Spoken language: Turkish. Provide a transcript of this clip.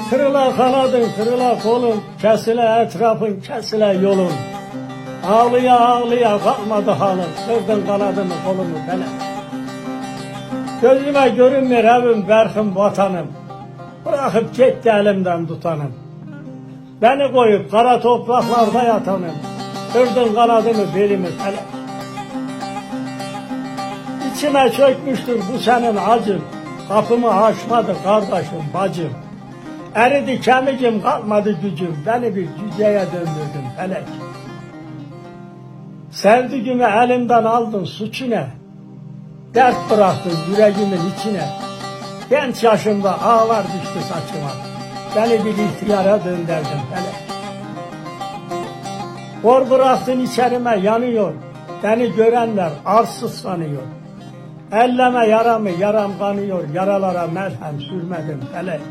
Kırıla kanadın, kırıla kolun, kesile etrafın, kesile yolun. Ağlıya ağlıya kalmadı halın, kırdın kanadını kolunu felek. Gözüme görünmür evim, berkim, vatanım. Bırakıp gitti elimden tutanım. Beni koyup kara topraklarda yatanım. Kırdın kanadımı, belimi felek. İçime çökmüştür bu senin acın. Kapımı açmadı kardeşim, bacım. Eridi kemikim, kalmadı gücüm. Beni bir cüceye döndürdün felek. Sevdiğimi elimden aldın, suçu ne? Dert bıraktın yüreğimin içine. Genç yaşımda ağlar düştü saçıma. Beni bir ihtiyara döndürdün felek. Kor bıraktın içerime yanıyor. Beni görenler arsız sanıyor. Elleme yaramı, yaram kanıyor. Yaralara merhem sürmedim felek.